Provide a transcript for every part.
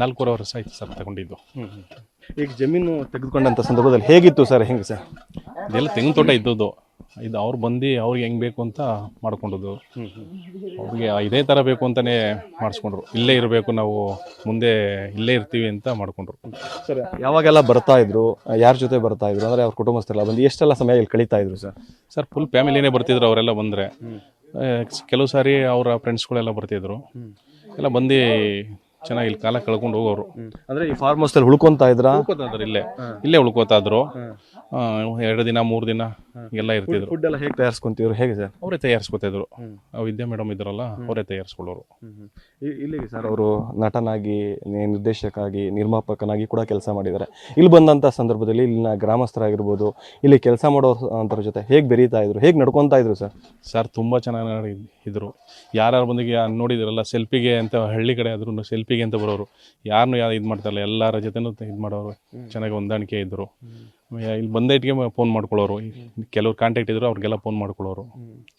4.5 ವರ್ಷ ಆಯ್ತು ಸರ್ ತಗೊಂಡಿದ್ದು. ಈಗ ಜಮೀನು ತೆಗೆದುಕೊಂಡಂಥ ಸಂದರ್ಭದಲ್ಲಿ ಹೇಗಿತ್ತು ಸರ್, ಹೆಂಗೆ ಸರ್? ಇದೆಲ್ಲ ತೆಂಗಿನ ತೋಟ ಇದ್ದದ್ದು. ಇದು ಅವ್ರು ಬಂದು ಅವ್ರಿಗೆ ಹೆಂಗೆ ಬೇಕು ಅಂತ ಮಾಡ್ಕೊಂಡದ್ದು. ಅವ್ರಿಗೆ ಇದೇ ಥರ ಬೇಕು ಅಂತಲೇ ಮಾಡಿಸ್ಕೊಂಡ್ರು. ಇಲ್ಲೇ ಇರಬೇಕು ನಾವು, ಮುಂದೆ ಇಲ್ಲೇ ಇರ್ತೀವಿ ಅಂತ ಮಾಡಿಕೊಂಡ್ರು. ಸರ್ ಯಾವಾಗೆಲ್ಲ ಬರ್ತಾ ಇದ್ರು, ಯಾರ ಜೊತೆ ಬರ್ತಾ ಇದ್ರು, ಅಂದರೆ ಅವ್ರ ಕುಟುಂಬಸ್ಥರೆಲ್ಲ ಬಂದು ಎಷ್ಟೆಲ್ಲ ಸಮಯ ಇಲ್ಲಿ ಕಳೀತಾ ಇದ್ರು ಸರ್? ಸರ್ ಫುಲ್ ಫ್ಯಾಮಿಲಿನೇ ಬರ್ತಿದ್ರು ಅವರೆಲ್ಲ ಬಂದರೆ. ಕೆಲವು ಸಾರಿ ಅವರ ಫ್ರೆಂಡ್ಸ್ಗಳೆಲ್ಲ ಬರ್ತಿದ್ರು. ಎಲ್ಲ ಬಂದು ಚೆನ್ನಾಗಿ ಇಲ್ಲಿ ಕಾಲ ಕಳ್ಕೊಂಡು ಹೋಗೋರು. ಅಂದರೆ ಈ ಫಾರ್ಮ್ ಹೌಸಲ್ಲಿ ಉಳ್ಕೊತಾ ಇದ್ರಾ? ಉಳ್ಕೋತಾದ್ರು, ಇಲ್ಲೇ ಉಳ್ಕೋತಾ ಇದ್ರು. 2 ದಿನ 3 ದಿನ ಎಲ್ಲ ಇರ್ತಿದ್ರು. ಫುಡ್ ಎಲ್ಲ ಹೇಗೆ ತಯಾರಿಸ್ಕೊಂತಿದ್ರು, ಹೇಗೆ ಸರ್? ಅವರೇ ತಯಾರಿಸ್ಕೊತಿದ್ರು. ವಿದ್ಯಾ ಮೇಡಮ್ ಇದ್ರಲ್ಲ, ಅವರೇ ತಯಾರಿಸ್ಕೊಳ್ಳೋರು. ಇಲ್ಲಿಗೆ ಸರ್ ಅವರು ನಟನಾಗಿ, ನಿರ್ದೇಶಕಾಗಿ, ನಿರ್ಮಾಪಕನಾಗಿ ಕೂಡ ಕೆಲಸ ಮಾಡಿದ್ದಾರೆ. ಇಲ್ಲಿ ಬಂದಂಥ ಸಂದರ್ಭದಲ್ಲಿ ಇಲ್ಲಿನ ಗ್ರಾಮಸ್ಥರಾಗಿರ್ಬೋದು, ಇಲ್ಲಿ ಕೆಲಸ ಮಾಡೋ ಅಂತರ ಜೊತೆ ಹೇಗೆ ಬೆರೀತಾ ಇದ್ರು, ಹೇಗೆ ನಡ್ಕೊತಾ ಇದ್ರು ಸರ್? ಸರ್ ತುಂಬ ಚೆನ್ನಾಗಿ ಇದ್ರು. ಯಾರ್ಯಾರು ಬಂದಿಗೆ ನೋಡಿದ್ರಲ್ಲ, ಸೆಲ್ಫಿಗೆ ಅಂತ ಹಳ್ಳಿ ಕಡೆ ಆದ್ರೂ ಸೆಲ್ಫಿಗೆ ಅಂತ ಬರೋರು. ಯಾರನ್ನೂ ಇದು ಮಾಡ್ತಾರಲ್ಲ, ಎಲ್ಲರ ಜೊತೆನೂ ಇದು ಮಾಡೋರು. ಚೆನ್ನಾಗಿ ಹೊಂದಾಣಿಕೆ ಇದ್ದರು. ಇಲ್ಲಿ ಬಂದ ಇಟ್ಟಿಗೆ ಫೋನ್ ಮಾಡ್ಕೊಳ್ಳೋರು. ಕೆಲವ್ರು ಕಾಂಟ್ಯಾಕ್ಟ್ ಇದ್ರು, ಅವ್ರಿಗೆಲ್ಲ ಫೋನ್ ಮಾಡ್ಕೊಳ್ಳೋರು.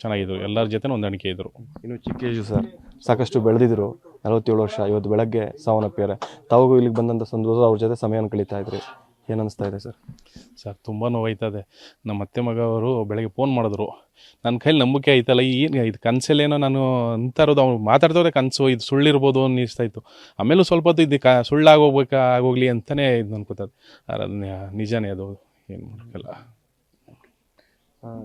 ಚೆನ್ನಾಗಿದ್ರು, ಎಲ್ಲರ ಜೊತೆ ಹೊಂದಾಣಿಕೆ ಇದ್ದರು. ಇನ್ನು ಚಿಕ್ಕ ಏಜು ಸರ್, ಸಾಕಷ್ಟು ಬೆಳೆದಿದ್ರು. 47 ವರ್ಷ, ಇವತ್ತು ಬೆಳಗ್ಗೆ ಸಾವನ್ನಪ್ಪಿದ್ದಾರೆ. ತಾವು ಇಲ್ಲಿಗೆ ಬಂದಂಥ ಸಂದರ್ಭ ಅವ್ರ ಜೊತೆ ಸಮಯವನ್ನು ಕಳೀತಾ ಇದ್ರಿ. ಏನು ಅನಿಸ್ತಾ ಇದೆ ಸರ್? ಸರ್ ತುಂಬ ನೋವಾಯ್ತದೆ. ನಮ್ಮ ಅತ್ತೆ ಮಗ ಅವರು ಬೆಳಗ್ಗೆ ಫೋನ್ ಮಾಡಿದ್ರು. ನನ್ನ ಕೈಲಿ ನಂಬಿಕೆ ಆಯ್ತಲ್ಲ, ಏನು ಇದು ಕನಸಲ್ಲೇನೋ ನಾನು ಅಂತ ಇರೋದು. ಅವ್ನು ಮಾತಾಡ್ತವ್ರೆ ಕನಸು, ಇದು ಸುಳ್ಳಿರ್ಬೋದು ಅನ್ನಿಸ್ತಾ ಇತ್ತು. ಆಮೇಲೂ ಸ್ವಲ್ಪ ಹೊತ್ತು ಇದು ಆಗೋಗ್ಲಿ ಅಂತಲೇ ಇದು ಅನ್ಕೋತದೆ. ಅದು ನಿಜನೇ, ಅದು ಏನು ಮಾಡೋಕ್ಕಲ್ಲ.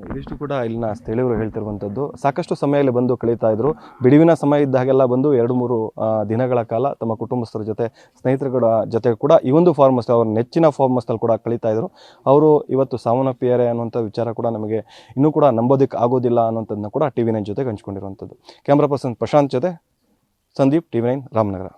ಇದಿಷ್ಟು ಕೂಡ ಇಲ್ಲಿನ ಸ್ಥಳೀಯರು ಹೇಳ್ತಿರುವಂಥದ್ದು. ಸಾಕಷ್ಟು ಸಮಯ ಇಲ್ಲಿ ಬಂದು ಕಳೀತಾ ಇದ್ರು. ಬಿಡುವಿನ ಸಮಯ ಇದ್ದಾಗೆಲ್ಲ ಬಂದು 2-3 ದಿನಗಳ ಕಾಲ ತಮ್ಮ ಕುಟುಂಬಸ್ಥರ ಜೊತೆ, ಸ್ನೇಹಿತರುಗಳ ಜೊತೆ ಕೂಡ ಈ ಒಂದು ಫಾರ್ಮ್ ಹೌಸ್, ಅವ್ರ ನೆಚ್ಚಿನ ಫಾರ್ಮ್ ಹೌಸ್ನಲ್ಲಿ ಕೂಡ ಕಳೀತಾ ಇದ್ರು. ಅವರು ಇವತ್ತು ಸಾವನ್ನಪ್ಪಿದ್ದಾರೆ ಅನ್ನುವಂಥ ವಿಚಾರ ಕೂಡ ನಮಗೆ ಇನ್ನೂ ಕೂಡ ನಂಬೋದಕ್ಕೆ ಆಗೋದಿಲ್ಲ ಅನ್ನೋಂಥದ್ದನ್ನ ಕೂಡ TV9 ಜೊತೆ ಹಂಚ್ಕೊಂಡಿರುವಂಥದ್ದು. ಕ್ಯಾಮ್ರಾ ಪರ್ಸನ್ ಪ್ರಶಾಂತ್ ಜೊತೆ ಸಂದೀಪ್, TV9 ರಾಮನಗರ.